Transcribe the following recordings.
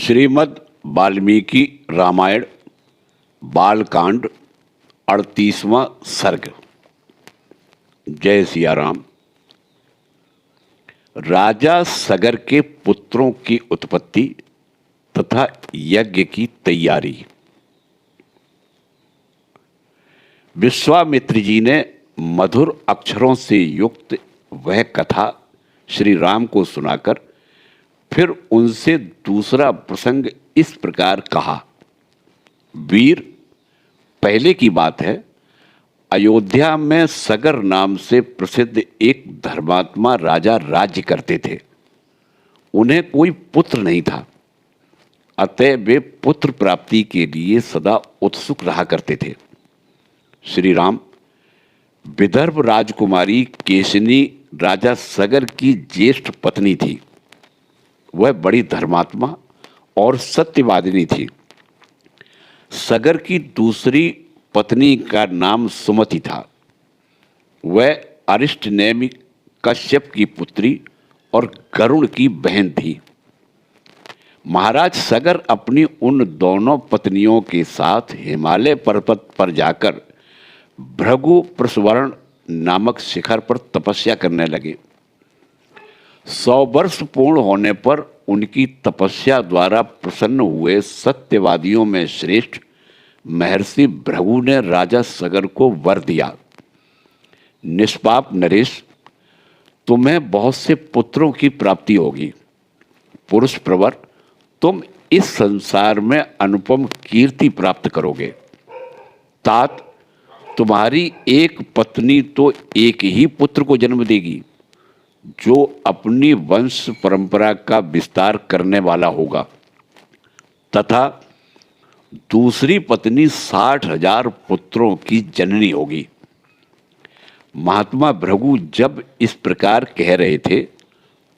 श्रीमद् वाल्मीकि रामायण बालकांड 38वां सर्ग। जय सिया राम। राजा सगर के पुत्रों की उत्पत्ति तथा यज्ञ की तैयारी। विश्वामित्र जी ने मधुर अक्षरों से युक्त वह कथा श्री राम को सुनाकर फिर उनसे दूसरा प्रसंग इस प्रकार कहा। वीर, पहले की बात है, अयोध्या में सगर नाम से प्रसिद्ध एक धर्मात्मा राजा राज्य करते थे। उन्हें कोई पुत्र नहीं था, अतः वे पुत्र प्राप्ति के लिए सदा उत्सुक रहा करते थे। श्री राम विदर्भ राजकुमारी केशिनी राजा सगर की ज्येष्ठ पत्नी थी। वह बड़ी धर्मात्मा और सत्यवादिनी थी। सगर की दूसरी पत्नी का नाम सुमति था। वह अरिष्ट नेमि कश्यप की पुत्री और गरुण की बहन थी। महाराज सगर अपनी उन दोनों पत्नियों के साथ हिमालय पर्वत पर जाकर भृगु प्रस्वरण नामक शिखर पर तपस्या करने लगे। 100 वर्ष पूर्ण होने पर उनकी तपस्या द्वारा प्रसन्न हुए सत्यवादियों में श्रेष्ठ महर्षि भृगु ने राजा सगर को वर दिया। निष्पाप नरेश, तुम्हें बहुत से पुत्रों की प्राप्ति होगी। पुरुष प्रवर, तुम इस संसार में अनुपम कीर्ति प्राप्त करोगे। तात, तुम्हारी एक पत्नी तो एक ही पुत्र को जन्म देगी, जो अपनी वंश परंपरा का विस्तार करने वाला होगा, तथा दूसरी पत्नी 60,000 पुत्रों की जननी होगी। महात्मा भृगु जब इस प्रकार कह रहे थे,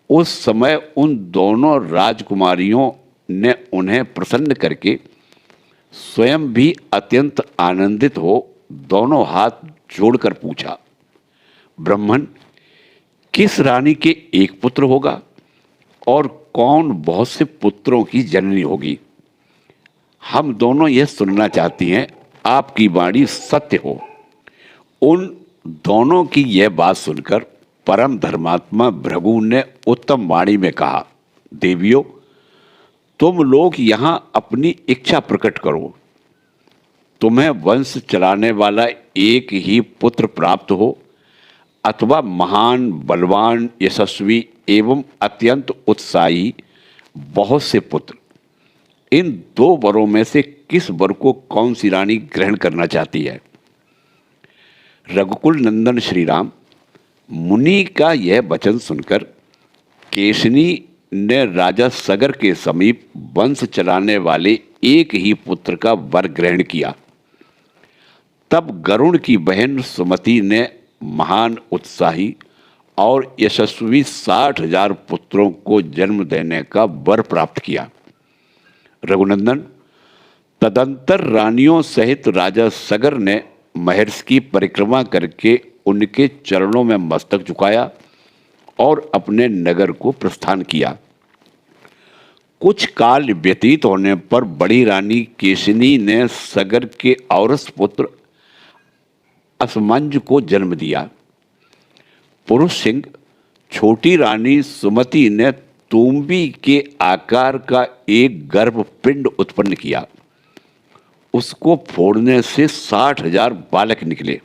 उस समय उन दोनों राजकुमारियों ने उन्हें प्रसन्न करके स्वयं भी अत्यंत आनंदित हो दोनों हाथ जोड़कर पूछा, ब्राह्मण, किस रानी के एक पुत्र होगा और कौन बहुत से पुत्रों की जननी होगी? हम दोनों यह सुनना चाहती हैं, आपकी वाणी सत्य हो। उन दोनों की यह बात सुनकर परम धर्मात्मा भृगु ने उत्तम वाणी में कहा, देवियों, तुम लोग यहाँ अपनी इच्छा प्रकट करो। तुम्हें वंश चलाने वाला एक ही पुत्र प्राप्त हो अथवा महान, बलवान, यशस्वी एवं अत्यंत उत्साही बहुत से पुत्र, इन 2 वरों में से किस वर को कौन सी रानी ग्रहण करना चाहती है? रघुकुल नंदन श्री राम, मुनि का यह वचन सुनकर केशिनी ने राजा सगर के समीप वंश चलाने वाले एक ही पुत्र का वर ग्रहण किया। तब गरुण की बहन सुमति ने महान, उत्साही और यशस्वी 60,000 पुत्रों को जन्म देने का वर प्राप्त किया। रघुनंदन, तदंतर रानियों सहित राजा सगर ने महर्षि की परिक्रमा करके उनके चरणों में मस्तक झुकाया और अपने नगर को प्रस्थान किया। कुछ काल व्यतीत होने पर बड़ी रानी केशिनी ने सगर के औरस पुत्र असमंज को जन्म दिया। पुरुष सिंह छोटी रानी सुमति ने तुम्बी के आकार का एक गर्भपिंड उत्पन्न किया। उसको फोड़ने से 60,000 बालक निकले।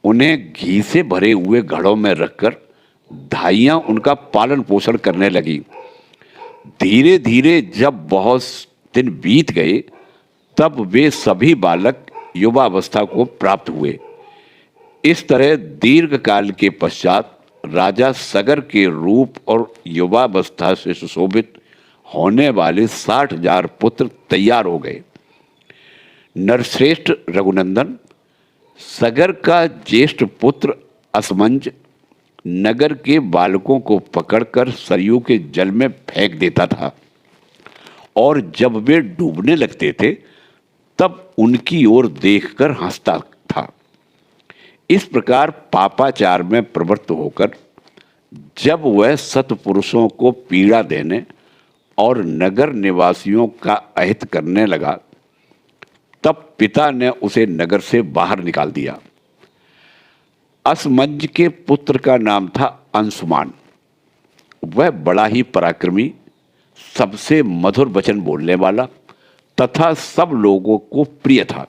उन्हें घी से भरे हुए घड़ों में रखकर धाइयां उनका पालन पोषण करने लगी। धीरे धीरे जब बहुत दिन बीत गए, तब वे सभी बालक युवावस्था को प्राप्त हुए। इस तरह दीर्घ काल के पश्चात राजा सगर के रूप और युवावस्था से सुशोभित होने वाले 60,000 पुत्र तैयार हो गए। नरश्रेष्ठ रघुनंदन, सगर का ज्येष्ठ पुत्र असमंज नगर के बालकों को पकड़कर सरयू के जल में फेंक देता था, और जब वे डूबने लगते थे तब उनकी ओर देखकर हंसता था। इस प्रकार पापाचार में प्रवृत्त होकर जब वह सत्पुरुषों को पीड़ा देने और नगर निवासियों का अहित करने लगा, तब पिता ने उसे नगर से बाहर निकाल दिया। असमंज के पुत्र का नाम था अंशुमान। वह बड़ा ही पराक्रमी, सबसे मधुर वचन बोलने वाला तथा सब लोगों को प्रिय था।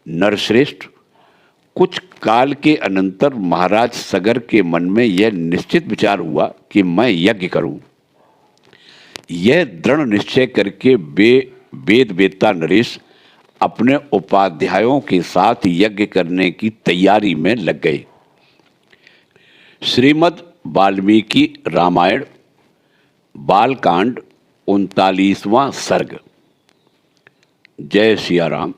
नरश्रेष्ठ, कुछ काल के अनंतर महाराज सगर के मन में यह निश्चित विचार हुआ कि मैं यज्ञ करूं। यह दृढ़ निश्चय करके वेद वेत्ता नरेश अपने उपाध्यायों के साथ यज्ञ करने की तैयारी में लग गए। श्रीमद् वाल्मीकि रामायण बालकांड 39वां सर्ग। जय सिया राम।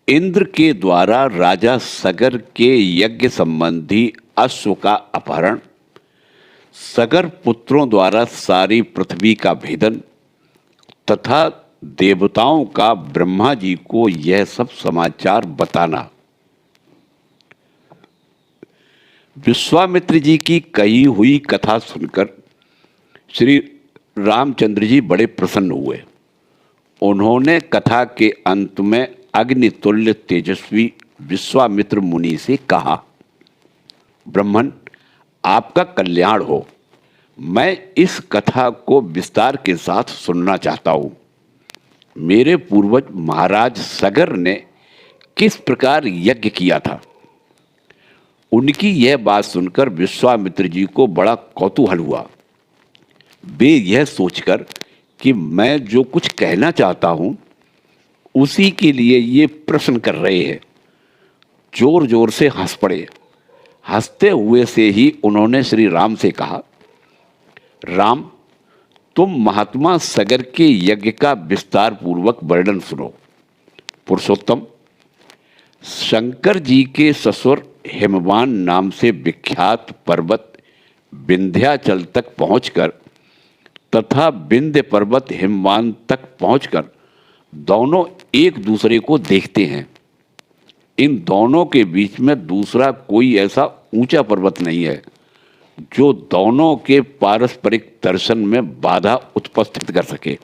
इंद्र के द्वारा राजा सगर के यज्ञ संबंधी अश्व का अपहरण, सगर पुत्रों द्वारा सारी पृथ्वी का भेदन तथा देवताओं का ब्रह्मा जी को यह सब समाचार बताना। विश्वामित्र जी की कही हुई कथा सुनकर श्री रामचंद्र जी बड़े प्रसन्न हुए। उन्होंने कथा के अंत में अग्नितुल्य तेजस्वी विश्वामित्र मुनि से कहा, ब्रह्मन, आपका कल्याण हो। मैं इस कथा को विस्तार के साथ सुनना चाहता हूँ। मेरे पूर्वज महाराज सगर ने किस प्रकार यज्ञ किया था। उनकी यह बात सुनकर विश्वामित्र जी को बड़ा कौतूहल हुआ। वे यह सोचकर कि मैं जो कुछ कहना चाहता हूँ उसी के लिए ये प्रश्न कर रहे हैं, जोर जोर से हंस पड़े। हंसते हुए से ही उन्होंने श्री राम से कहा, राम, तुम महात्मा सगर के यज्ञ का विस्तार पूर्वक वर्णन सुनो। पुरुषोत्तम, शंकर जी के ससुर हिमवान नाम से विख्यात पर्वत विंध्याचल तक पहुंचकर तथा विंध्य पर्वत हिमवान तक पहुंचकर दोनों एक दूसरे को देखते हैं। इन दोनों के बीच में दूसरा कोई ऐसा ऊंचा पर्वत नहीं है जो दोनों के पारस्परिक दर्शन में बाधा उत्पस्थित कर सके।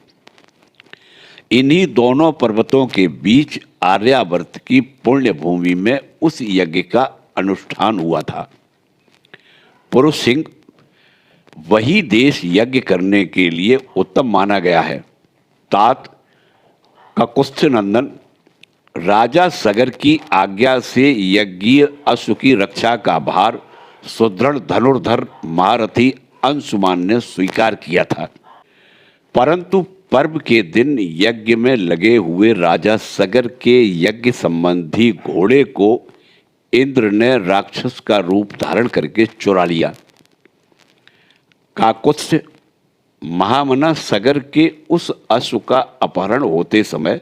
इन्हीं दोनों पर्वतों के बीच आर्यावर्त की पुण्य भूमि में उस यज्ञ का अनुष्ठान हुआ था। पुरुष सिंह, वही देश यज्ञ करने के लिए उत्तम माना गया है। तात ककुत्स्थ नंदन, राजा सगर की आज्ञा से यज्ञीय अश्व की रक्षा का भार सुदृढ़ धनुर्धर महारथी अंशुमान ने स्वीकार किया था। परंतु पर्व के दिन यज्ञ में लगे हुए राजा सगर के यज्ञ संबंधी घोड़े को इंद्र ने राक्षस का रूप धारण करके चुरा लिया। काकुत्स्थ महामना सगर के उस अश्व का अपहरण होते समय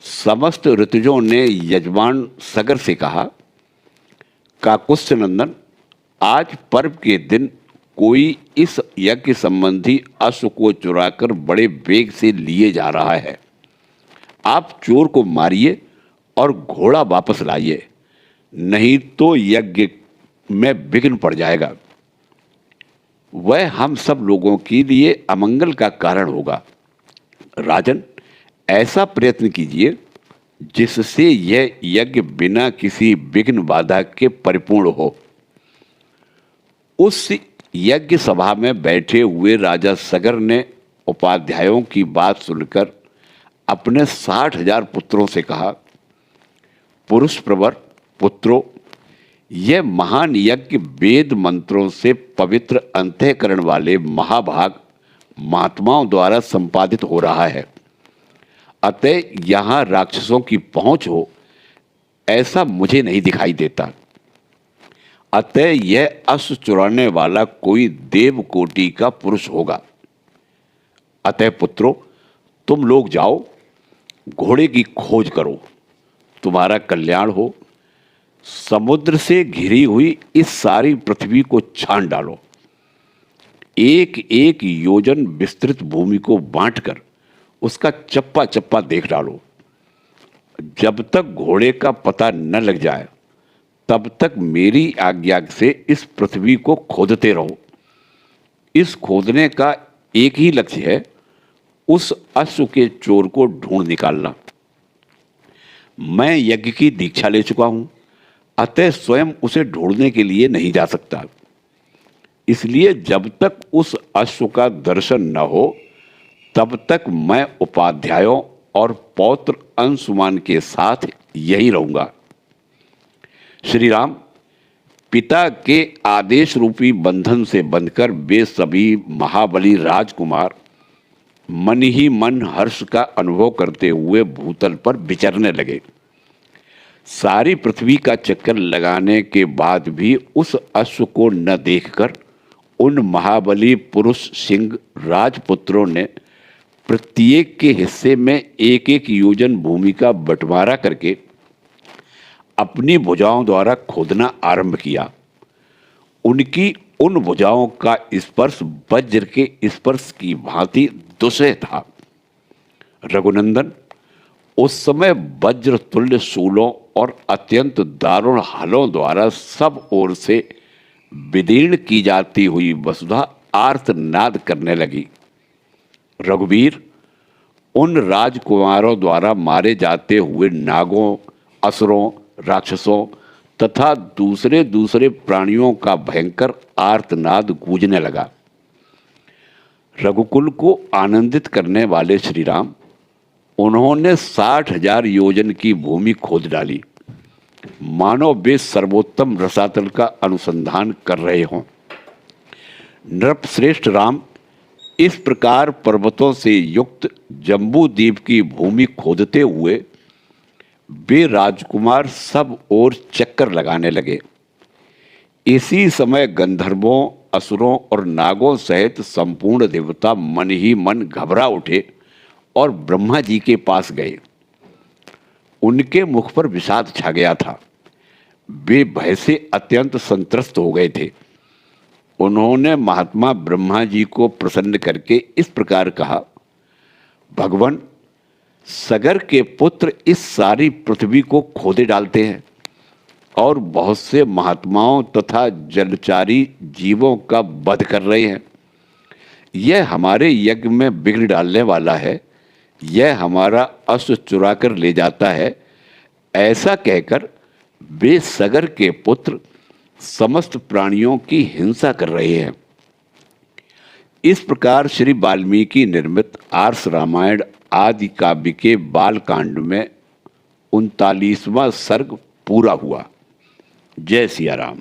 समस्त ऋतुजों ने यजमान सगर से कहा, काकुत्स्थ नंदन, आज पर्व के दिन कोई इस यज्ञ संबंधी अश्व को चुराकर बड़े वेग से लिए जा रहा है। आप चोर को मारिए और घोड़ा वापस लाइए, नहीं तो यज्ञ में विघ्न पड़ जाएगा। वह हम सब लोगों के लिए अमंगल का कारण होगा। राजन, ऐसा प्रयत्न कीजिए जिससे यह यज्ञ बिना किसी विघ्न बाधा के परिपूर्ण हो। उस यज्ञ सभा में बैठे हुए राजा सगर ने उपाध्यायों की बात सुनकर अपने 60,000 पुत्रों से कहा, पुरुष प्रवर पुत्रों, यह महान यज्ञ वेद मंत्रों से पवित्र अंतःकरण वाले महाभाग महात्माओं द्वारा संपादित हो रहा है। अतः यहाँ राक्षसों की पहुंच हो ऐसा मुझे नहीं दिखाई देता। अतः यह अश्व चुराने वाला कोई देव कोटि का पुरुष होगा। अतः पुत्रों, तुम लोग जाओ, घोड़े की खोज करो, तुम्हारा कल्याण हो। समुद्र से घिरी हुई इस सारी पृथ्वी को छान डालो। एक एक योजन विस्तृत भूमि को बांटकर उसका चप्पा चप्पा देख डालो। जब तक घोड़े का पता न लग जाए तब तक मेरी आज्ञा से इस पृथ्वी को खोदते रहो। इस खोदने का एक ही लक्ष्य है, उस अश्व के चोर को ढूंढ निकालना। मैं यज्ञ की दीक्षा ले चुका हूं, अतः स्वयं उसे ढूंढने के लिए नहीं जा सकता। इसलिए जब तक उस अश्व का दर्शन न हो तब तक मैं उपाध्यायों और पौत्र अंशुमान के साथ यही रहूंगा। श्री राम पिता के आदेश रूपी बंधन से बंधकर वे सभी महाबली राजकुमार मन ही मन हर्ष का अनुभव करते हुए भूतल पर विचरने लगे। सारी पृथ्वी का चक्कर लगाने के बाद भी उस अश्व को न देखकर उन महाबली पुरुष सिंह राजपुत्रों ने प्रत्येक के हिस्से में एक एक योजन भूमि का बंटवारा करके अपनी भुजाओं द्वारा खोदना आरंभ किया। उनकी उन भुजाओं का स्पर्श वज्र के स्पर्श की भांति दुसह था। रघुनंदन, उस समय वज्र तुल्य शूलों और अत्यंत दारुण हलों द्वारा सब ओर से विदीर्ण की जाती हुई वसुधा आर्तनाद करने लगी। रघुवीर, उन राजकुमारों द्वारा मारे जाते हुए नागों, असुरों, राक्षसों तथा दूसरे दूसरे प्राणियों का भयंकर आर्तनाद गूंजने लगा। रघुकुल को आनंदित करने वाले श्री राम, उन्होंने 60,000 योजन की भूमि खोद डाली, मानो वे सर्वोत्तम रसातल का अनुसंधान कर रहे हों। नृपश्रेष्ठ राम इस प्रकार पर्वतों से युक्त जम्बू द्वीप की भूमि खोदते हुए वे राजकुमार सब ओर चक्कर लगाने लगे। इसी समय गंधर्वों, असुरों और नागों सहित संपूर्ण देवता मन ही मन घबरा उठे और ब्रह्मा जी के पास गए। उनके मुख पर विषाद छा गया था। वे भय से अत्यंत संत्रस्त हो गए थे। उन्होंने महात्मा ब्रह्मा जी को प्रसन्न करके इस प्रकार कहा, भगवान, सगर के पुत्र इस सारी पृथ्वी को खोदे डालते हैं और बहुत से महात्माओं तथा जलचारी जीवों का वध कर रहे हैं। यह हमारे यज्ञ में विघ्न डालने वाला है, यह हमारा अश्व चुरा कर ले जाता है। ऐसा कहकर वे सगर के पुत्र समस्त प्राणियों की हिंसा कर रहे हैं। इस प्रकार श्री वाल्मीकि निर्मित आर्ष रामायण आदि काव्य के बालकांड में 39वां सर्ग पूरा हुआ। जय सिया राम।